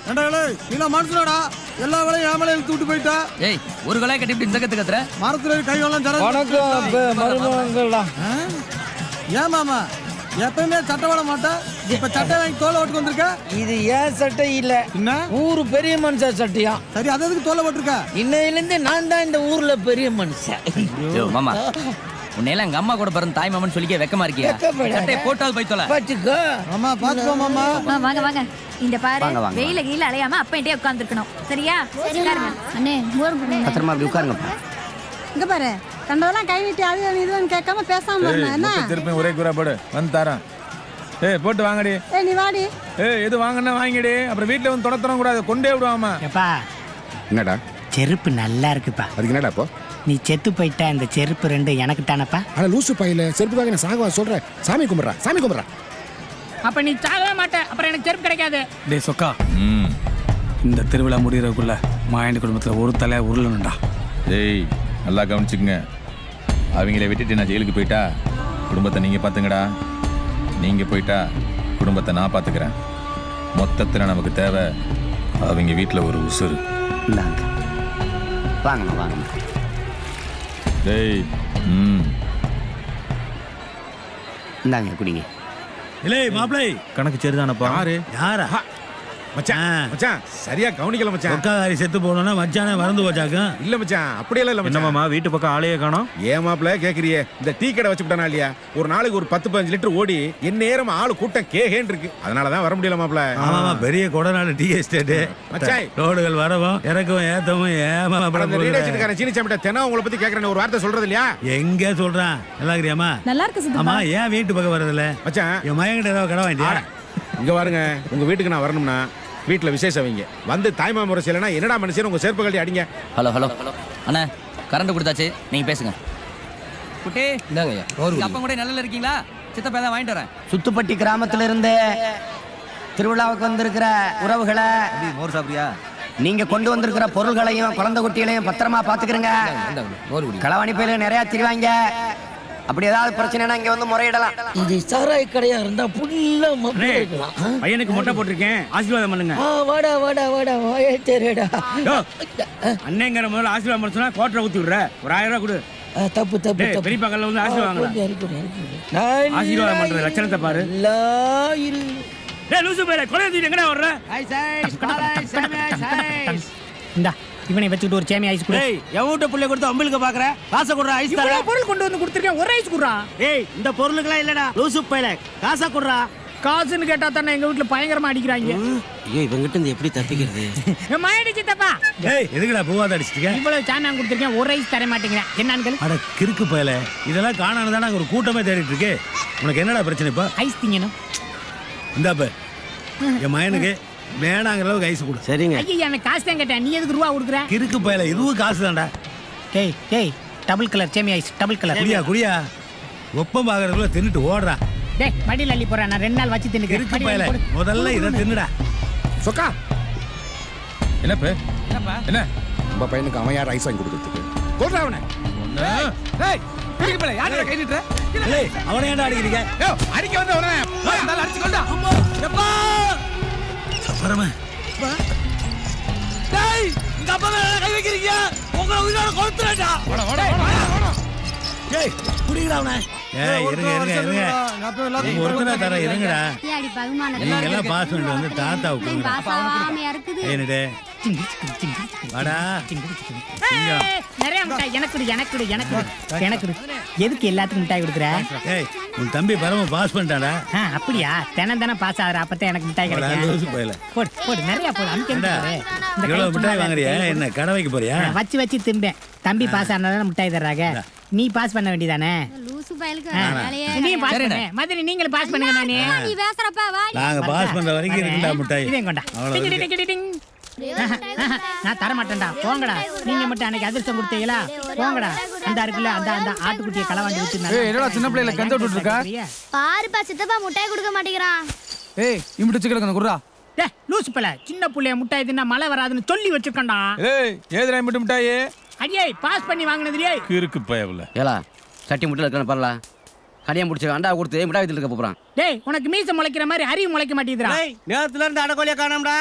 நீ மனுஷனடா எல்லா வேலையும் ஏமலை இழுத்து விட்டு போயிட்டா. ஏய் ஒரு கொலை கட்டிட்டு இந்த கத்து கத்துற மரத்துல கை எல்லாம் ஏன் மாமா எப்பயுமே சட்டை வாட மாட்டேன். இப்ப சட்டை வாங்கி தோலை ஓட்டுக்கு வந்திருக்க. இது ஏன் சட்டை இல்ல, என்ன ஊரு பெரிய மனுஷன் சட்டையா? சரி அதுக்கு தோலை போட்டிருக்க. இன்னையில இருந்து நான் தான் இந்த ஊர்ல பெரிய மனுஷன். மாமா உன்னையெல்லாம் எங்க அம்மா கூட பிறந்த தாய் மாமன் சொல்லிக்க வெக்கமா இருக்கியா? சட்டையை போட்டால் போய் தொலை. பாத்துக்கோ மாமா பாத்துக்கோ மாமா. வாங்க வாங்க இந்த பாரு வெயில கீழ அலையாம அப்பன்ட்டே உட்கார்ந்துக்கணும் சரியா? அண்ணே பத்திரமா அப்படி உட்காருங்க. இங்க பாரு கண்டதெல்லாம் கை நீட்டி அது இதுன்னு கேட்காம பேசாம என்ன திருப்பி ஒரே கூறா போடு வந்து தரேன். ஏய் போட்டு வாங்கடி. நீ வாடி. எது வாங்கினா வாங்கிடி, அப்புறம் வீட்டுல வந்து தொடத்தரம் கூடாது, கொண்டே விடுவாமா. எப்பா என்னடா செருப்பு நல்லா இருக்குப்பா. அதுக்கு என்னடா இப்போ? நீ செத்து போயிட்டா இந்த செருப்பு ரெண்டு எனக்கு தானப்பா. ஆனா லூசு பையில செருப்புக்காக நான் சாகவா சொல்றேன். சாமி கும்பிட்றா சாமி கும்பிட்றா. அப்ப நீ சாகவே மாட்ட, அப்புறம் எனக்கு செருப்பு கிடைக்காது. டேய் சொக்கா, இந்த திருவிழா முடியறதுக்குள்ள மாயண்டி குடும்பத்துல ஒரு தலை உருளணும்டா. ஏய் நல்லா கவனிச்சுக்குங்க. அவங்கள விட்டுட்டு நான் ஜெயிலுக்கு போயிட்டா குடும்பத்தை நீங்கள் பார்த்துங்கடா. நீங்கள் போயிட்டா குடும்பத்தை நான் பார்த்துக்கிறேன். மொத்தத்தில் நமக்கு தேவை அவங்க வீட்டில் ஒரு உசுறு. வாங்கண்ணா வாங்கண்ணா. டேய் இந்தாங்க குடிங்க. இல்லை மாப்பிள்ளை கணக்கு சரிதானப்பா? யாரா மச்சான் மச்சான் சரியா கவனிக்கல மச்சான். ஒக்காரி செத்து போனோம்னா மச்சானே மறந்து போச்சாக்கும். இல்ல மச்சான் அப்படியெல்லாம் இல்ல மச்சான். என்னமாமா வீட்டு பக்கம் ஆளையே காணோம்? ஏன் மாப்பிள்ள கேக்குறியே, இந்த டீ கடை வச்சுட்டானா இல்லையா, ஒரு நாளைக்கு ஒரு 10-15 லிட்டர் ஓடி என் நேரம் ஆளு கூட்டம் கேகேன்னு இருக்கு. அதனாலதான் வர முடியல மாப்பிள்ள. ஆமாமா பெரிய கொடநாடு டீ எஸ்டேட் மச்சான். ரோடுகள் வரவும் இறக்கவும் ஏத்தவும் ஏமாச்சிருக்காரன் சீனி சாப்பிட்ட தினம் உங்களை பத்தி கேக்குறேன் ஒரு வார்த்தை சொல்றது இல்லையா? எங்க சொல்றான் நல்லா இருக்கிறியாமா? நல்லா இருக்கு சித்தப்பா. ஆமா ஏன் வீட்டு பக்கம் வரதில்ல மச்சான்? என் மயங்கிட்ட ஏதாவது கடை வாங்கிட்டியா? இங்க பாருங்க, உங்க வீட்டுக்கு நான் வரணும்னா வீட்டில் விசேஷம் வைங்க. வந்து தாய்மா முறை செய்யலைன்னா என்னடா மனுஷன் உங்க செருப்பு கழட்டி அடிங்க. ஹலோ ஹலோ அண்ணா கரண்ட் கொடுத்தாச்சு, நீங்க பேசுங்க. குட்டி இந்தாங்க. அப்பா கூட நல்ல இருக்கீங்களா? சித்தப்பா தான் வாங்கிட்டு வரேன். சுத்துப்பட்டி கிராமத்துல இருந்து திருவிழாவுக்கு வந்திருக்கிற உறவுகளை மோர் சாப்பிடுறியா? நீங்க கொண்டு வந்திருக்கிற பொருள்களையும் குழந்தை குட்டிகளையும் பத்திரமா பாத்துக்கிறங்க. களவாணி பயில நிறைய திரிவாங்க. அப்படி ஏதாவது பிரச்சனைனா இங்க வந்து முறையிடலாம். இது சாராய கடையா இருந்தா புல்ல இருக்கலாம். பையனுக்கு மொட்டை போட்டிருக்கேன், ஆசீர்வாதம் பண்ணுங்க. வாடா வாடா வாடா வாயே தெரியுடா. அண்ணேங்கிற முதல்ல ஆசீர்வாதம் பண்ண சொன்னா கோட்டரை ஊத்தி விடுற. ஒரு 1000 ரூபாய் கொடு. தப்பு தப்பு தப்பு. பெரிய பக்கத்துல வந்து ஆசீர்வாதம் வாங்கலாம். ஆசீர்வாதம் பண்ற லட்சணத்தை பாரு. டேய் லூசு பேரே, கொலை தூக்கி எங்கடா வர்ற? இந்தா இவனை வச்சுட்டு ஒரு சேமி ஐஸ் குடு. டேய் எவன்ட்ட புள்ள கொடுத்து அம்பளுக்கு பாக்குற? காசை குடுற, ஐஸ் தர. இவ்வளவு பொருள் கொண்டு வந்து கொடுத்திருக்கேன், ஒரு ஐஸ் குடுறா. டேய் இந்த பொருளுக்குலாம் இல்லடா லூசு பேரே, காசை குடுறா. காசுன்னு கேட்டா தானே எங்க வீட்டுல பயங்கரமா அடிக்கிறாங்க. ஐயோ இவங்கிட்ட இருந்து எப்படி தப்பிக்கிறது? மயடி சித்தப்பா. டேய் எதுக்குடா பூவாத அடிச்சிட்டீங்க? இவ்வளவு சாமியான் கொடுத்திருக்கேன், ஒரு ஐஸ் தர மாட்டேங்கிறேன். என்னன்னு? அட கிறுக்கு பயலே, இதெல்லாம் காணானதானே ஒரு கூட்டமே தேடிட்டு இருக்கு. உனக்கு என்னடா பிரச்சனை இப்ப? ஐஸ் திங்கணும். இந்தாப்ப என் மயனுக்கு வேணாங்கிற அளவுக்கு ஐஸ் கொடு. சரிங்க. ஐயா எனக்கு காசு தான் கேட்டேன், நீ எதுக்கு ரூபா கொடுக்குற? கிறுக்கு பயலே, இதுவும் காசு தான்டா. டேய் டேய் டபுள் கலர் சேமி ஐஸ், டபுள் கலர். குடியா குடியா, ஒப்பம் பாக்குறதுக்குள்ள தின்னுட்டு ஓடுறா. டேய் மடியில் அள்ளி போறேன், நான் 2 நாள் வச்சு கிறுக்கு பயலே, முதல்ல இதை தின்னுடா. சொக்கா என்னப்ப என்ன நம்ம பையனுக்கு அவன் யார் ஐஸ் வாங்கி கொடுத்துருக்கு? போடுறா அவனை. ஏய் பிடிக்க போல யாரடா கை நீட்ற? ஏய் அவனை ஏன்டா அடிக்கிறீங்க? ஏய் அடிக்க வந்த அவனை நல்லா அடிச்சு கொண்டா. எப்பா சப்பரமா டேய் இந்த அப்பா மேல கை வைக்கிறீங்க, உங்களை உயிரோட கொளுத்துறேன்டா. வாடா வாடா வாடா. ஏய் குடிங்கடா அவனை. ஏய் இருங்க இருங்க இருங்க, நீங்க ஒருத்தரா தர இருங்கடா. ஏடி பகுமானம் நீங்க எல்லாம் பாஸ் பண்ணிட்டு வந்து தாத்தாவுக்கு கொடுங்க. பாசாமையா இருக்குது. என்னடே வாடா. நிறைய மிட்டாய் எனக்கு கொடு, எனக்கு கொடு, எனக்கு கொடு, எனக்கு கொடு. எதுக்கு எல்லாத்துக்கும் மிட்டாய் கொடுக்குற? ஏய் உன் தம்பி பரம பாஸ் பண்ணிட்டாடா. அப்படியா? தினம் பாஸ் ஆகுற, அப்பதான் எனக்கு மிட்டாய் லூசு கிடைக்கும். பயலே. போடு போடு நிறைய போடு. இவ்வளவு மிட்டாய் வாங்குறியா? என்ன கடை வைக்க போறியா? வச்சு வச்சு திம்பேன். தம்பி பாஸ் ஆனாதான் மிட்டாய் தர்றாங்க. நீ பாஸ் பண்ண வேண்டியதானே? லூசு பயலுக்கு வேலையே நீ பாஸ் பண்ணு. மதுரை நீங்களும் பாஸ் பண்ணுங்க. நானே நீ பேசுறப்ப வாடி. நாங்க பாஸ் பண்ற வரைக்கும் இருக்குடா மிட்டாய். இதையும் கொண்டா. டிங் டிங் டிங் டிங். நான் தர மாட்டேன்டா, போங்கடா. நீங்க மட்டும் அன்னைக்கு அதிர்ஷ்டம் கொடுத்தீங்களா? போங்கடா. அந்த இருக்குல்ல அந்த அந்த ஆட்டுக்குட்டியை களவாண்டி விட்டு. ஏய் என்னடா சின்ன பிள்ளைல கஞ்ச விட்டுட்டு இருக்கா? பாருப்பா சித்தப்பா முட்டாய் கொடுக்க மாட்டேங்கிறான். ஏய் இம்மிட்டு சிக்கல குடுறா. டேய் லூசு பல, சின்ன புள்ளைய முட்டாய் தின்னா மழை வராதுன்னு சொல்லி வச்சிருக்கேன்டா. ஏய் ஏதுடா இம்மிட்டு மிட்டாயே? அடியே பாஸ் பண்ணி வாங்குனதுலயே கிறுக்கு பயவுல. ஏலா சட்டி முட்டில இருக்கணும் பாருடா. கடையம் பிடிச்ச அண்டா கொடுத்து மிட்டாய் வீட்டில் இருக்க போறான். டேய் உனக்கு மீச முளைக்கிற மாதிரி அறிவு முளைக்க மாட்டேங்குதுடா. நேரத்துல இருந்து அடக்கோலியா காணோம்டா.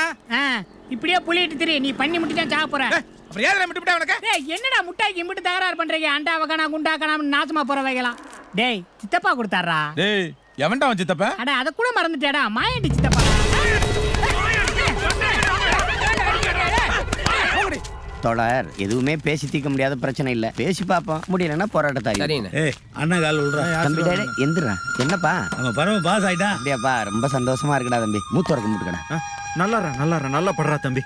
இப்படியே புள்ளிட்டு திரி, நீ பண்ணி முட்டி தான் சாப்பிட போற. அப்புறம் ஏன் விட்டு உனக்கு? டேய் என்னடா முட்டாய்க்கு இம்பிட்டு தகராறு பண்றீங்க? அண்டா வகனா குண்டா காணாம நாசமா போற வைக்கலாம். டேய் சித்தப்பா கொடுத்தாரா? டேய் எவன்டா அவன் சித்தப்ப? அட அத கூட மறந்துட்டேடா, மாயாண்டி சித்தப்பா. தொடர் எதுவுமே பேசி தீர்க்க முடியாத பிரச்சனை இல்ல, பேசி பாப்போம், முடியலன்னா போராட்டத்தாரி. ஏய் அண்ணா கால் விடுறா. தம்பி டேய் எந்திரா. என்னப்பா நம்ம பரம பாஸ் ஆயிட்டா? அப்படியாப்பா, ரொம்ப சந்தோஷமா இருக்குடா தம்பி. மூத்தவருக்கு மூட்டுக்கடா. நல்லா படுறா தம்பி.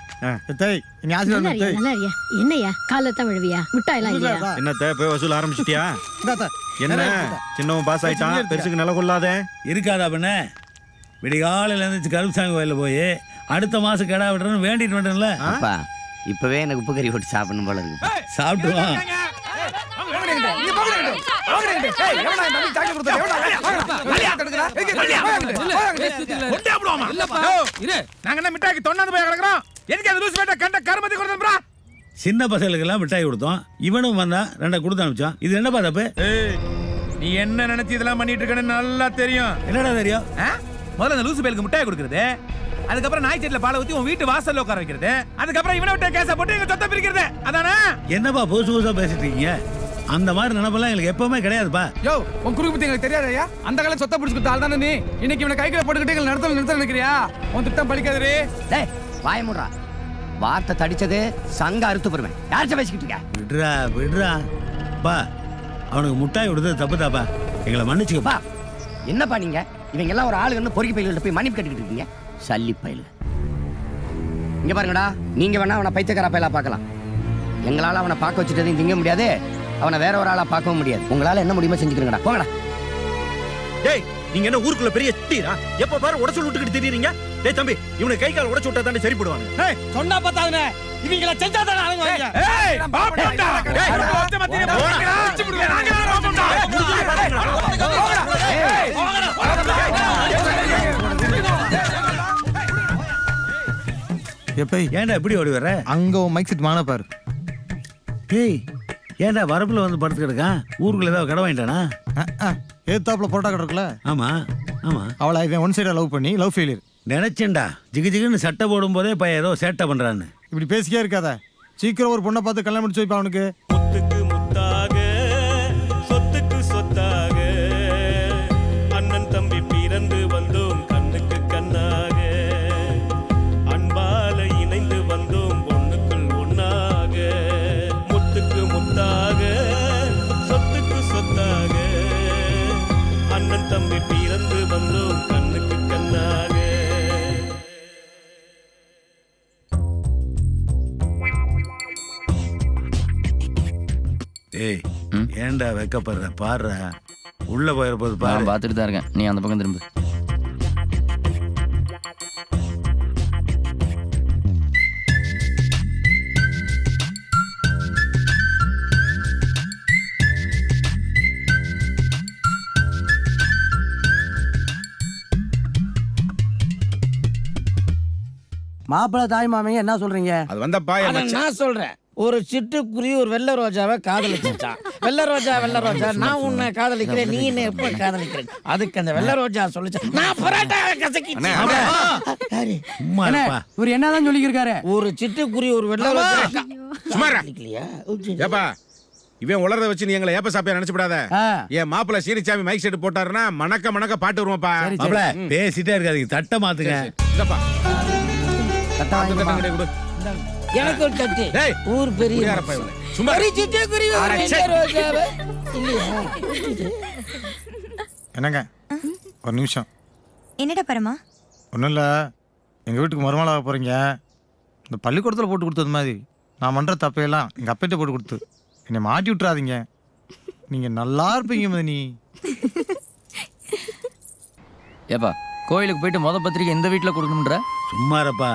டேய் நீ ஆசீர்வாதம் டேய். நல்லா இருக்கியா? என்னய்யா காலைல தான் விழுவியா? மிட்டாய் எல்லாம் இல்லையா? என்னத்த போய் வசூல் ஆரம்பிச்சிட்டியா? இந்தாத்தா. என்ன சின்னவன் பாஸ் ஆயிட்டான், பெருசுக்கு நில கொள்ளாதே. இருக்காதா பண்ண? விடிகாலையில் இருந்துச்சு கருப்புசாமி கோயிலில் போய் அடுத்த மாதம் கிடா விடுறேன்னு வேண்டிட்டு வந்துட்டேன்ல. அப்பா இப்பவே எனக்கு உப்பு கறி போட்டு சாப்பிடணும் போல இருக்கு. சாப்பிட்டுவான். சின்ன பசங்களுக்கெல்லாம் மிட்டாய் கொடுத்தோம், இவனும் வந்தா ரெண்டா கொடுத்து அனுப்பிச்சான். இது என்னப்பா தப்பு? நீ என்ன நினைச்சு இதெல்லாம் பண்ணிட்டு இருக்கன்னு நல்லா தெரியும். என்னடா தெரியும்? முதல்ல அந்த லூசு பயலுக்கு மிட்டாய் கொடுக்கறது, அதுக்கப்புறம் நாய் செட்டில பாலை ஊத்தி உன் வீட்டு வாசல்ல உட்கார வைக்கிறது, அதுக்கப்புறம் இவனை விட்டு கேஸ போட்டு எங்க சொத்தை பிரிக்கிறது. அதானே? என்னப்பா புதுசு புதுசா பேசிட்டு இருக்கீங்க? அந்த மாதிரி நினைப்பெல்லாம் எங்களுக்கு எப்பவுமே கிடையாதுப்பா. யோ உன் குறுக்கு பத்தி எங்களுக்கு தெரியாதயா? அந்த காலம் சொத்தை பிடிச்சு கொடுத்த ஆள் தானே நீ. இன்னைக்கு இவனை கைக்குள்ள போட்டுக்கிட்டு எங்களை நிறுத்த நினைக்கிறியா? உன் திட்டம் பலிக்காதே. டேய் வாய மூடுறா. வார்த்தை தடிச்சது சங்க அறுத்து போடுவேன். யார்கிட்ட பேசிக்கிட்டு இருக்க? விடுறா விடுறா பா. அவனுக்கு முட்டாய் கொடுத்தது தப்பு தாப்பா, எங்களை மன்னிச்சுக்கப்பா. என்னப்பா நீங்க இவங்க எல்லாம் ஒரு ஆளுங்கன்னு பொறுக்கி பயில்கிட்ட போய் மன்னிப்பு கட்டிக்கிட்டு இருக்கீங்க. சல்லி பயிலு. இங்க பாருங்கடா, நீங்க வேணா அவனை பைத்தியக்கார பயிலா பார்க்கலாம். எங்களால அவனை பார்க்க வச்சுட்டதையும் திங்க முடியாது, அவனை வேற ஒரு ஆளா பார்க்கவும் முடியாது. உங்களால என்ன முடியுமோ செஞ்சுக்கிறீங்கடா, போங்கடா. டேய் நீங்க என்ன ஊருக்குள்ள பெரிய டீரா? எப்ப பாரு உடைச்சு விட்டுக்கிட்டு திரியறீங்க. டேய் தம்பி, இவனை கை கால் உடைச்சு விட்டா தானே சரிப்படுவாங்க. ஏய் சொன்னா பத்தாதுனே. இவங்கள செஞ்சா தானே அடங்குவாங்க. ஏய் பாப்படா. டேய் ஒத்த மத்திய போங்கடா. அடிச்சு விடுங்க. நாங்க ரோபம்டா. ஏய் எப்பை ஏன்டா இப்படி ஓடி வர? அங்க ஒரு மைக் செட் வாங்க பாரு. ஏய் ஏன்டா வரப்புல வந்து படுத்து கிடக்கான்? ஊருக்குள்ள ஏதாவது கடை வாங்கிட்டானா? ஏத்தாப்புல போட்டா கிடக்குல. ஆமா ஆமா. அவளை இவன் ஒன் சைடா லவ் பண்ணி லவ் ஃபெயிலியர். நினைச்சேன்டா ஜிகு ஜிகுன்னு சட்டை போடும் போதே பையன் ஏதோ சேட்டை பண்றான்னு. இப்படி பேசிக்கே இருக்காத. சீக்கிரம் ஒரு பொண்ணை பார்த்து கல்யாணம் முடிச்சு வைப்பா அவனுக்கு. முத்துக்கு முத்தாக சொத்துக்கு சொத்தாக அண்ணன் தம்பி பிறந்து வந்தோம் கண்ணுக்கு கண்ணாக அன்பால இணைந்து வந்தோம் ஒண்ணுக்குள் ஒண்ணாக முத்துக்கு முத்தாக சொத்துக்கு சொத்தாக அண்ணன் தம்பி பிறந்து வந்தோம் கண்ணுக்கு கண்ணாக. ஏய் ஏன்டா வெக்கப்படுற? பாடுற உள்ள போயிருப்பது பாரு. நான் பார்த்துட்டு தான் இருக்கேன், நீ அந்த பக்கம் திரும்பு. மாப்பிள்ளை தாய் மாமங்க என்ன சொல்றீங்க? அது வந்தப்பா நான் சொல்றேன், ஒரு சிட்டுக்குருவி ஒரு வெள்ளை ரோஜாவை காதலிச்சான். வெள்ளை ரோஜா நான் உன்னை காதலிக்கிறேன், நீ என்ன எப்ப காதலிக்கிறேன்? அதுக்கு அந்த வெள்ளை ரோஜா சொல்லிச்சா நான் பரோட்டா கசக்கி. சும்மா இருப்பா. இவர் என்னதான் சொல்லிக்கிருக்காரு? ஒரு சிட்டுக்குருவி ஒரு வெள்ளை ரோஜா சும்மாரா. இல்லையா? ஏப்பா இவன் உளறத வச்சு நீ எங்களை ஏப்ப சாப்பியா நினைச்சுடாத. என் மாப்பிள்ள சீனிச்சாமி மைக் செட் போட்டாருன்னா மணக்க மணக்க பாட்டு வருவாப்பா. மாப்ள பேசிட்டே இருக்காதீங்க, தட்டை மாத்துங்க. இந்தப்பா எனக்கு ஒரு தட்டு. டேய், ஊர் பெரிய யாரப்பா இவனே? சும்மா ஒரு சிட்டுக்குருவி ஒரு வெள்ளை ரோஜாவை இல்லையா? என்னங்க ஒரு நிமிஷம். என்னடா பரமா? ஒன்றும் இல்லை, எங்கள் வீட்டுக்கு மருமலாக போகிறீங்க. இந்த பள்ளிக்கூடத்தில் போட்டு கொடுத்தது மாதிரி நான் பண்ணுற தப்பையெல்லாம் எங்கள் அப்பையிட்ட போட்டு கொடுத்து என்னை மாட்டி விட்டுறாதீங்க. நீங்கள் நல்லா இருப்பீங்க மதினி. ஏப்பா கோயிலுக்கு போயிட்டு மொத பத்திரிக்கை இந்த வீட்டில் கொடுக்கணுன்ற? சும்மா இருப்பா.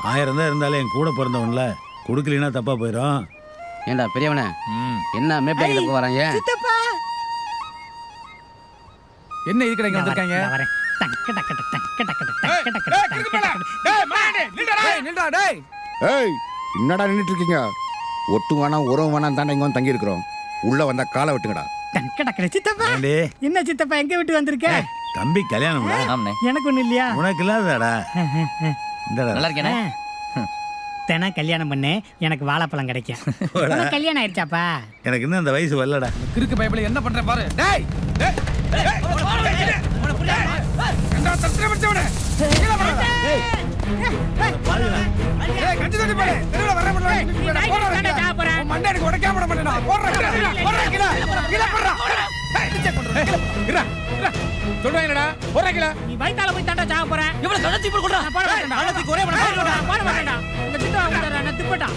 1000 தான் இருந்தாலே என் கூட பிறந்தவன்ல, கொடுக்கலனா தப்பா போயிடும். ஏண்டா பெரியவனே, என்ன மேப்பிள்ளைக்கு வராங்க? என்ன இது கடைக்கு வந்திருக்காங்க? ஏய் என்னடா நின்றுட்டு இருக்கீங்க? ஒட்டு வேணாம் உறவு வேணாம் தானே இங்கே வந்து தங்கி இருக்கிறோம். உள்ள வந்தா காலை வெட்டுங்கடா. டக்கடக்கட சித்தப்பா. ஏண்டி? என்ன சித்தப்பா எங்க விட்டு வந்திருக்க? தம்பி கல்யாணம்டா. ஆமாண்ணே. எனக்கு ஒண்ணு இல்லையா? உனக்கு இல்லாதடா. இந்தடா. நல்லா இருக்கேனே. தினம் கல்யாணம் பண்ணு, எனக்கு வாழைப்பழம் கிடைக்கும். உனக்கு கல்யாணம் ஆயிடுச்சாப்பா? எனக்கு இன்னும் அந்த வயசு வரலடா. கிறுக்கு பைபிள் என்ன பண்ற பாரு. டேய் டேய் டேய் உன புடிடா. கண்டா தத்திர மச்சவனே. கீழ வர. டேய் கஞ்சி தண்ணி போடு. தெருவுல வர முடியல. போறா. மண்டைக்கு உடைக்காம விட மாட்டேனா. போறா கீழ. கீழ போறா. டேய் டிச்சே கொண்டு. கிரா. சொல்றாங்கடா. போறா கீழ. நீ வயித்தால போய் தாண்டா சாக போற. இவள கணத்தி போடு கொண்டா. போட மாட்டேன்டா. அண்ணாச்சி ஒரே போட மாட்டேன்டா. உங்க சித்தப்பா வந்துறானே, நான் திப்பட்டா.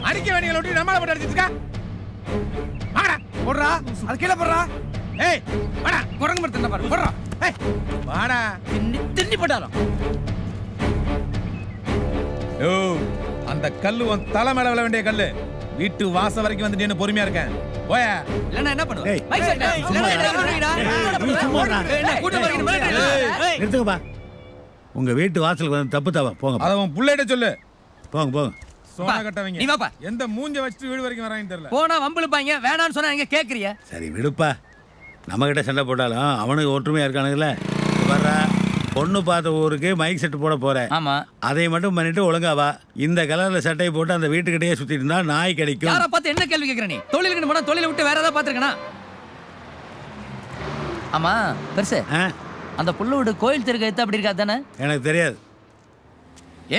அடிக்க வேண்டியல விட்டு நம்மள போட்டு அடிச்சிட்டு இருக்கா. வாடா. போடுறா. அது கீழ போடுறா. ஏய் வாடா. குரங்கு மரத்துல பாரு. போடுறா. ஏய் வாடா. திண்ணி போட்டாலும். யோ அந்த கல்லு உன் தலை மேல விழ வேண்டிய கல்லு. வீட்டு வாசல் வரைக்கும் வந்து நின்னு பொறுமையா இருக்கேன். போயா. இல்லன்னா என்ன பண்ணுவ? ஏய். Bike set. என்ன கூட்டம் வரீங்க மேல. நிறுத்துங்கப்பா. உங்க வீட்டு வாசலுக்கு வந்து தப்பு தவா. போங்க. அத உன் புள்ளையிட்ட சொல்லு. போங்க போங்க. சோனா நீ கட்டவங்க வாப்பா. எந்த மூஞ்ச வச்சுட்டு வீடு வரைக்கும் வராங்கன்னு தெரியல. போனா வம்பிழுப்பாங்க. வேணான்னு சொன்னா நீங்க கேக்குறிய. சரி விடுப்பா. நம்ம கிட்ட சண்டை போட்டாலும் அவனுக்கு ஒற்றுமையா இருக்கானுங்கல்ல. வர்ற பொண்ணு பார்த்த ஊருக்கு மைக் செட் போட போறேன். ஆமா. அதை மட்டும் பண்ணிட்டு ஒழுங்கா வா. இந்த கலர்ல சட்டையை போட்டு அந்த வீட்டுக்கிட்டே சுத்திட்டு இருந்தா நாய் கிடைக்கும். யாரை பார்த்து என்ன கேள்வி கேக்குற நீ? தொழிலுக்கு போனா தொழிலை விட்டு வேற ஏதாவது பாத்துருக்கனா? ஆமா பெருசு. அந்த புள்ள வீடு கோயில் தெருக்கு ஏத்த அப்படி இருக்கா தானே? எனக்கு தெரியாது.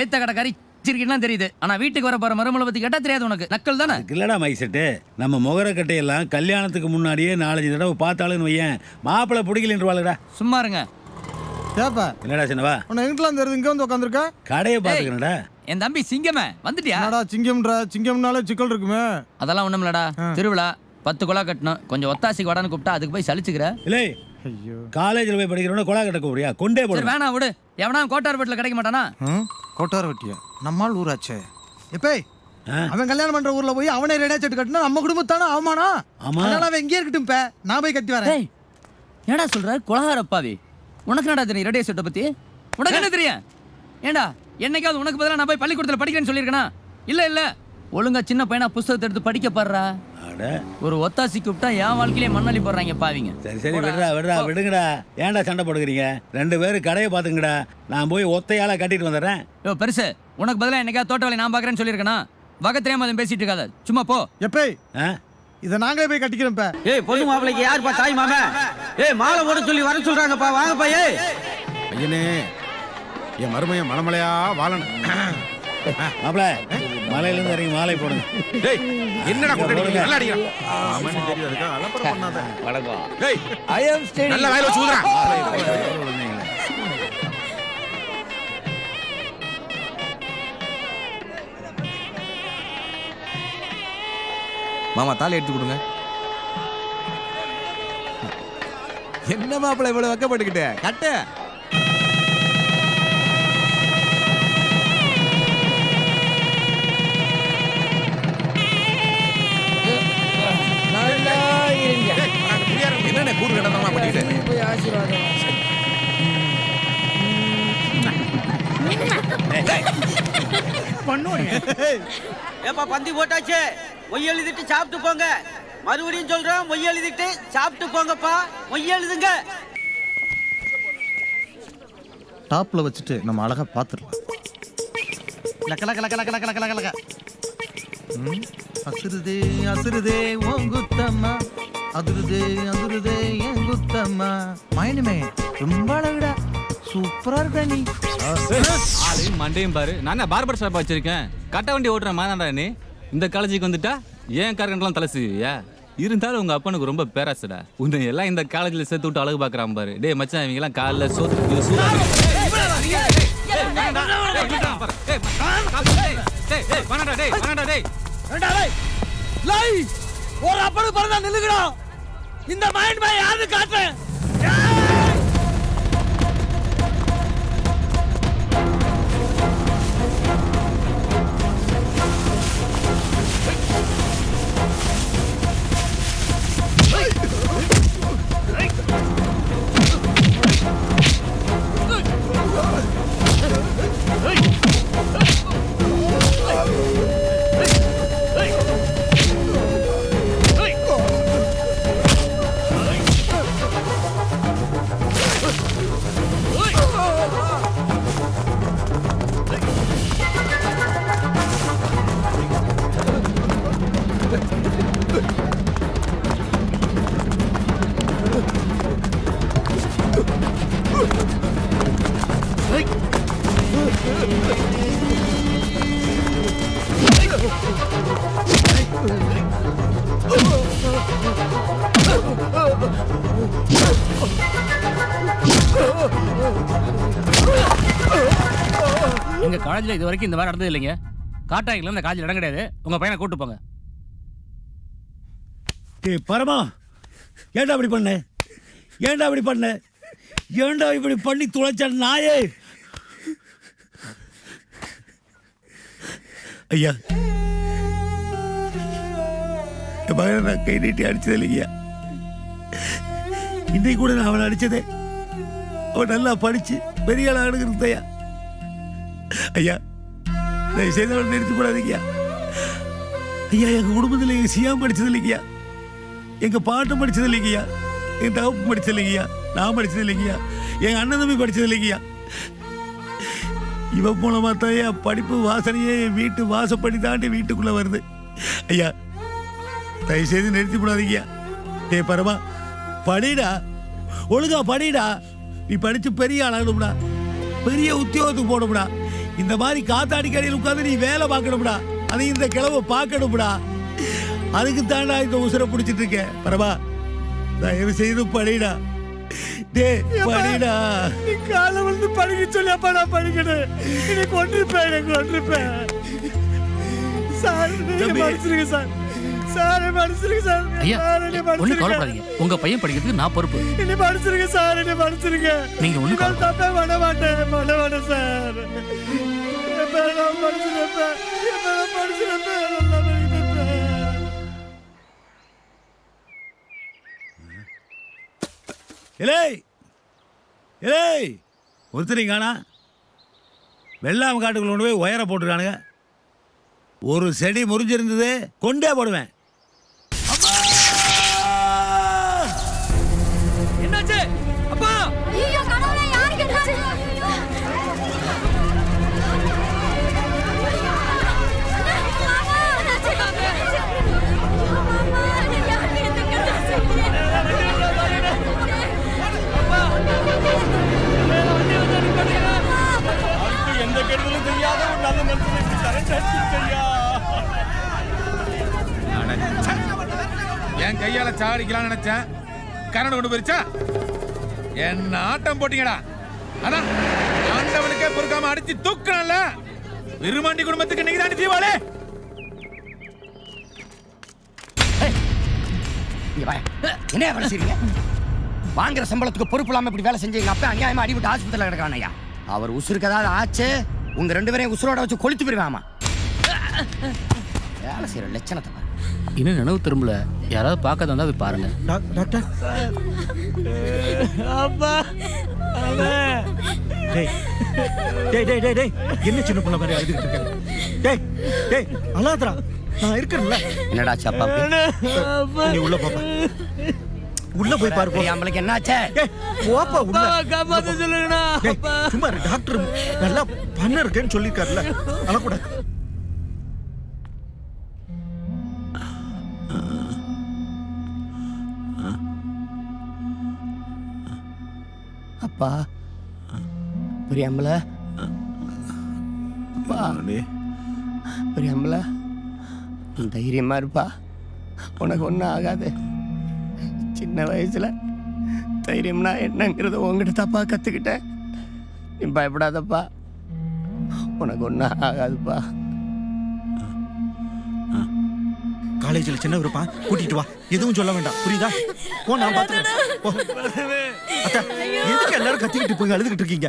ஏத்த கடைக்காரி சிரிக்கலாம் தெரியுது. ஆனா வீட்டுக்கு வர போற மருமலை பத்தி கேட்டா தெரியாது உனக்கு. நக்கல் தானே? இல்லடா மைக் செட்டு. நம்ம முகரக்கட்டையெல்லாம் கல்யாணத்துக்கு முன்னாடியே 4-5 தடவை பார்த்தாலுன்னு வையன் மாப்பிள்ளை பிடிக்கலன்றவாளுடா. சும்மா இருங்க. ஏப்பா என்னடா சின்னவா? உன்னை எங்கிட்டலாம் தெரியுது இங்கே வந்து உட்காந்துருக்க? கடையை பார்த்துக்கணும்டா. என் தம்பி சிங்கமே வந்துட்டியா? என்னடா சிங்கம்ன்ற சிங்கம்னாலே சிக்கல் இருக்குமே. அதெல்லாம் ஒண்ணுமில்லடா. திருவிழா 10 குலா கட்டணும். கொஞ்சம் ஒத்தாசிக்கு வடான்னு கூப்பிட்டா அதுக்கு போய் சலிச்சுக்கிற. இல்லை ஐயோ காலேஜில் போய் படிக்கிறவன கொலா கட்ட கூப்பிடுறியா? கொண்டே சரி போடு. வேணா விடு. எவனா கோட்டார் வீட்டுல கிடைக்க மாட்டானா? கோட்டார் வெட்டியா? நம்மால் ஊராச்சே. எப்பே ஆ? அவன் கல்யாணம் பண்ற ஊர்ல போய் அவனே ரெடியா செட்டு கட்டினா நம்ம குடும்பத்தான அவமானம். ஆமா. அதனால அவன் எங்கே இருக்கட்டும். இப்ப நான் போய் கட்டி வரேன். டேய் என்னடா சொல்ற? கொலகாரப்பாவி. உனக்கு என்னடா தெரியும் ரேடியோ செட்டை பத்தி? உனக்கு என்ன தெரியும்? ஏண்டா என்னைக்காவது உனக்கு பதிலா நான் போய் பள்ளிக்கூடத்துல படிக்கிறேன்னு சொல்லியிருக்கேனா? இல்ல இல்ல. ஒழுங்கா சின்ன பையனா புத்தகத்தை எடுத்து படிக்க பாடுறா. அட ஒரு ஒத்தாசி கூப்பிட்டா என் வாழ்க்கையிலே மண்ணள்ளி போடுறாங்க பாவிங்க. சரி சரி விடுங்கடா. ஏன்டா சண்டை போடுக்கிறீங்க? 2 பேரும் கடையை பார்த்துங்கடா. நான் போய் ஒத்தையால கட்டிட்டு வந்துடுறேன். யோ பெருசு, உனக்கு பதிலா என்னைக்காவது தோட்ட வேலை நான் பாக்குறேன்னு சொல்லியிருக்கேனா? வகை தெரியாம அதை பேசிட்டு இருக்காத. சும்மா போ. எப்பே ஆ? இதை நாங்களே போய் கட்டிக்கிறோம். இப்ப ஏய் பொண்ணு மாப்பிளைக்கு யாருப்பா தாய் மாமா? ஏய் மாலை போட சொல்லி வர சொல்றாங்கப்பா. வாங்கப்பா. ஏய் ஐயனே என் மருமைய மணமலையா வாழணும். மாப்பிள மலையிலேருந்து இறங்கி மாலை போடுங்க. டேய் என்னடா கொண்டடிக்கிறீங்க? நல்லா அடிங்க. ஆமான்னு தெரியும். அதுக்கு அலப்பறம் பண்ணாத. வணக்கம். டேய் ஐ அம் ஸ்டேடி. நல்ல வாயில வச்சு ஊதுறா. மாமா தாலி எடுத்து கொடுங்க. என்ன மாப்பிள்ள இவ்வளவு வைக்கப்பட்டுக்கிட்டு கட்ட? என்ன கூடு கடத்தமா பண்ணிக்கிட்டு ஏப்பா பந்தி போட்டாச்சு. மொய் எழுதிட்டு சாப்பிட்டு போங்க. மறுபடியும் சொல்றேன், மொய் எழுதிட்டு சாப்பிட்டு போங்கப்பா. மொய் எழுதுங்க. டாப்ல வச்சுட்டு நம்ம அழகா பாத்துடலாம். லக்க லக்க லக்க லக்க லக்க லக்க லக்க. அசுருதே அசுருதே ஓங்குத்தம்மா, அதுருதே அதுருதே எங்குத்தம்மா. மைனுமே ரொம்ப அழகுடா. சூப்பரா இருக்கா நீ. ஆளு மண்டையும் பாரு. நான் பார்பர் ஷாப் வச்சிருக்கேன். கட்ட வண்டி ஓட்டுற மாதாண்டா நீ. இந்த காலேஜுக்கு வந்துட்டா ஏன் காரங்கெல்லாம் தலை செய்வியா? இருந்தாலும் உங்க அப்பனுக்கு ரொம்ப பேராசடா. உன்னை எல்லாம் இந்த காலேஜ்ல சேர்த்து விட்டு அழகு பாக்குறான் பாரு. டேய் மச்சான், இவங்க எல்லாம் காலைல ஒரு அப்பனுக்கு பிறந்தா நில்லுங்கடா. இந்த மைண்ட் பாய் யாரு காட்டுறேன்? எங்க காலேஜ்ல இது வரைக்கும் இந்த மாதிரி நடந்தது இல்லைங்க. காட்டாயில இந்த காலேஜ் இடம் கிடையாது. உங்க பையனை கூட்டு போங்க. பரமா, ஏன்டா அப்படி பண்ண? ஏன்டா அப்படி பண்ண? ஏன்டா இப்படி பண்ணி துளைச்ச நாயே? ஐயா, என் மகனை நான் கை நீட்டி அடிச்சது இல்லையா? இன்னைக்கு கூட நான் அவனை அடிச்சதே அவன் நல்லா படிச்சு பெரிய ஆளாக இருந்தையா. ஐயா, நான் செய்தவனை நிறுத்தி போடாதீங்கய்யா. ஐயா, எங்க குடும்பத்தில் எங்க சியாம் படிச்சது இல்லைங்கய்யா, எங்க பாட்டும் படிச்சது இல்லைங்கய்யா, எங்க தகப்பு படிச்சது இல்லைங்கய்யா, நான் படிச்சது இல்லைங்கய்யா, எங்க அண்ணன் தம்பி படிச்சது இல்லைங்கய்யா. இவன் மூலமா தான் படிப்பு வாசனையே வீட்டு வாசப்படி தாண்டி வீட்டுக்குள்ள வருது. ஐயா, தயவு செய்து நிறுத்தி போடாதீங்கய்யா. பரமா, படிடா, ஒழுங்கா படிடா. நீ படிச்சு பெரிய ஆளாகணும்டா, பெரிய உத்தியோகத்துக்கு போகணும்டா. இந்த மாதிரி காத்தாடி கடையில் உட்காந்து நீ வேலை பார்க்கணும்டா. அதை இந்த கிழவை பார்க்கணும்டா. அதுக்கு தாண்டா இந்த உசுரை பிடிச்சிட்டு இருக்கேன். பரமா, தயவு செய்து படிடா. டே படிடா. நீ காலை வந்து படிக்க சொல்லி அப்பா நான் படிக்கணும். என்னை கொண்டிருப்பேன், எனக்கு கொண்டிருப்பேன். சார் படிச்சிருங்க சார். சார் படிச்சிருங்க சார். ஐயா, ஒண்ணு கவலைப்படாதீங்க. உங்க பையன் படிக்கிறதுக்கு நான் பொறுப்பு. என்ன படிச்சிருங்க சார், என்ன படிச்சிருங்க. நீங்க ஒண்ணு தப்பே பண்ண மாட்டேன் சார். நான் படிச்சிருப்பேன், நல்லா படிச்சிருப்பேன். ஒருத்தரையும் காணா. வெள்ளாம காட்டுக்குள்ள கொண்டு போய் உயர போட்டுருக்கானுங்க. ஒரு செடி முறிஞ்சிருந்தது, கொண்டே போடுவேன். என்னாச்சு அப்பா? எந்த கெடுதலும் தெரியாத ஒரு நல்ல மனுஷனுக்கு கரண்ட் அடிச்சிருக்கையா. என் கையால சாடிக்கலாம்னு நினைச்சேன். கரண்ட் கொண்டு போயிருச்சா? என்ன ஆட்டம் போட்டீங்கடா. அதான் ஆண்டவனுக்கே பொறுக்காம அடிச்சு தூக்கணும்ல. விருமாண்டி குடும்பத்துக்கு இன்னைக்கு தான் தீபாவளி. என்ன வேலை செய்றீங்க? வாங்குற சம்பளத்துக்கு பொறுப்பு இல்லாம இப்படி வேலை செஞ்சீங்க. அப்ப அநியாயமா அடிபட்டு ஆஸ்பத்திரியில் கிடக்கான ஐயா. அவர் உசுருக்கு ஏதாவது ஆச்சு, உங்க 2 பேரையும் உசுரோட வச்சு கொளுத்து போயிருவாமா. வேலை செய்யற லட்சணத்தை இன்னும் நினைவு திரும்பல. யாராவது பார்க்க வந்தா போய் பாருங்க. டாக்டர் அப்பா. என்ன சின்ன பிள்ளை மாதிரி அழுதுகிட்டு இருக்க? அழாதரா, நான் இருக்கேன்ல. என்னடா சப்பா, நீ உள்ள பாப்பா, உள்ள போய் பாரு. நம்மளுக்கு என்னாச்சே? போப்பா உள்ள. காப்பாத்த சொல்லுங்கண்ணா. சும்மா டாக்டர் நல்லா பண்ண இருக்கேன்னு சொல்லிருக்காருல்ல, அழக்கூடாது. அப்பா பிரியம்பல, பிரியம்பல, தைரியமா இருப்பா. உனக்கு ஒன்றும் ஆகாது. சின்ன வயசுல தைரியம்னா என்னங்கிறத உங்ககிட்ட தப்பா கத்துக்கிட்டேன். நீ பயப்படாதப்பா, உனக்கு ஒன்றும் ஆகாதுப்பா. காலேஜில் சின்ன இருப்பா, கூட்டிட்டு வா. எதுவும் சொல்ல வேண்டாம், புரியுதா? போ, நான் பார்த்துக்கிறேன். அத்தா, எதுக்கு எல்லாரும் கத்திக்கிட்டு போய் அழுதுகிட்டு இருக்கீங்க?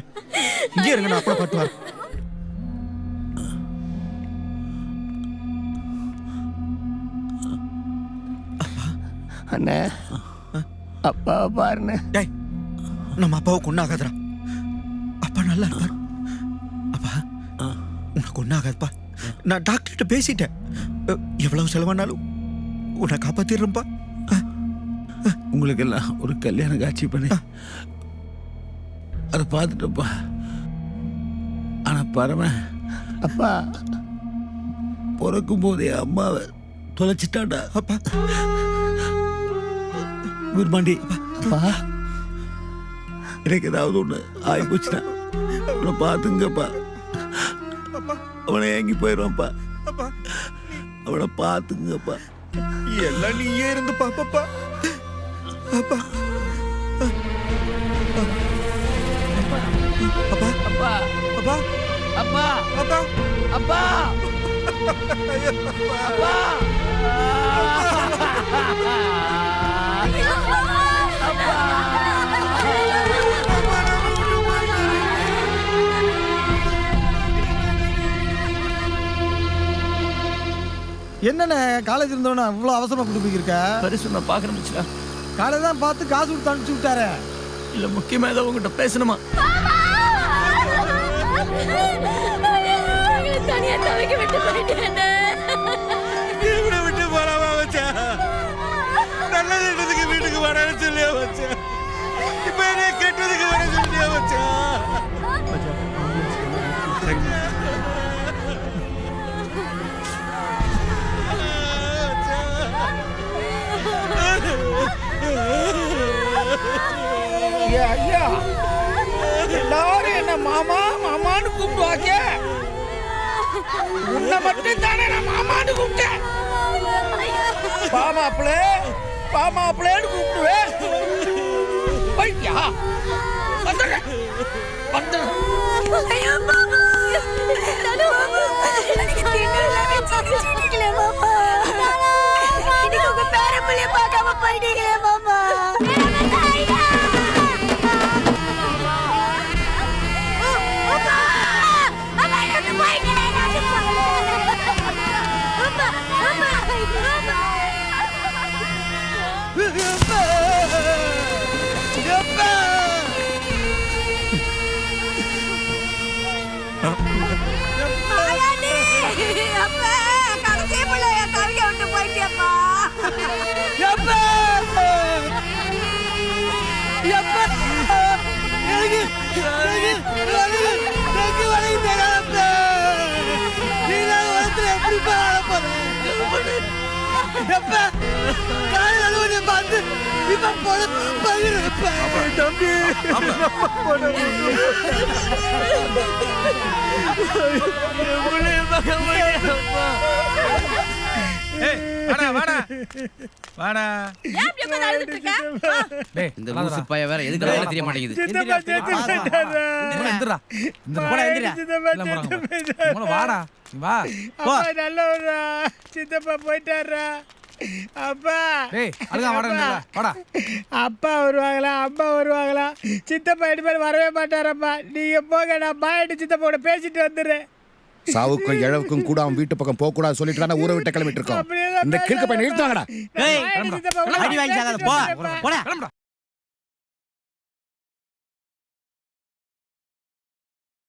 இங்கே இருங்க, நான் அப்புறம் பார்த்து வரேன். அண்ணே, அப்பா பாருண்ணே. டேய், நம்ம அப்பாவுக்கு ஒன்றாகாதுடா. அப்பா நல்லா இருப்பார். அப்பா, உனக்கு ஒன்றாகாதுப்பா. நான் டாக்டர்கிட்ட பேசிட்டேன். எவ்வளவு செலவானாலும் உன்னை காப்பாத்திடுறேன்ப்பா. உங்களுக்கு எல்லாம் ஒரு கல்யாண காட்சி பண்ணி அதை பார்த்துட்டப்பா. ஆனா பரம அப்பா பிறக்கும் போதே அம்மாவை தொலைச்சிட்டாடா. அப்பா, விரும்பாண்டி அப்பா, எனக்கு ஏதாவது ஒண்ணு ஆகி போச்சுன்னா அவனை பார்த்துங்கப்பா. அவனை ஏங்கி போயிடுவான்ப்பா. அவளை பார்த்துங்கப்பா. எல்லாம் நீயே இருந்து பாப்பா. அப்பா அப்பா அப்பா அப்பா அப்பா அப்பா அப்பா அப்பா என்னண்ணே காலேஜ் இருந்தவன இவ்வளோ அவசரமா கூட்டு போயிருக்க? பெருசு நான் பார்க்கணும் மச்சான். காலையில தான் பார்த்து காசு கொடுத்து அனுப்பிச்சு விட்டாரு. இல்ல முக்கியமா ஏதோ உங்ககிட்ட பேசணுமா? தனியா தவிக்க விட்டு போயிட்டேன்னு இவனை விட்டு போறாமா மச்சான்? நல்லது இடத்துக்கு வீட்டுக்கு வரேன்னு சொல்லியா மச்சான்? இப்ப என்ன கெட்டதுக்கு வர சொல்லியா மச்சான்? ஐயா எல்லாரும் என்ன மாமா மாமான்னு கூப்பிடுவாங்க. உன்னை மட்டும் தானே நான் மாமான்னு கூப்பிட்டேன். பாமாப்பிளே பாமாப்பிளேன்னு கூப்பிடுவேன். ஐயா வந்துடுறேன் வந்துடுறேன். இந்த ஊசு பைய வேற எதுக்கு தெரிய மாட்டேங்குது. சித்தப்பா போயிட்டாரா? அப்பா அப்பா வருவாங்களா அம்மா வருவாங்களா? சித்தப்பா இனிமேல் வரவே மாட்டாரப்பா. நீங்க போக, நான் பாயிட்டு சித்தப்பா பேசிட்டு வந்துடுறேன். சாவுக்கும் இழவுக்கும் கூட அவன் வீட்டு பக்கம் போக கூடாது சொல்லிட்டு ஊரை விட்டு கிளம்பிட்டு இருக்கோம். இந்த கிறுக்கு பையனை நிறுத்தாங்கடா. சித்தப்பா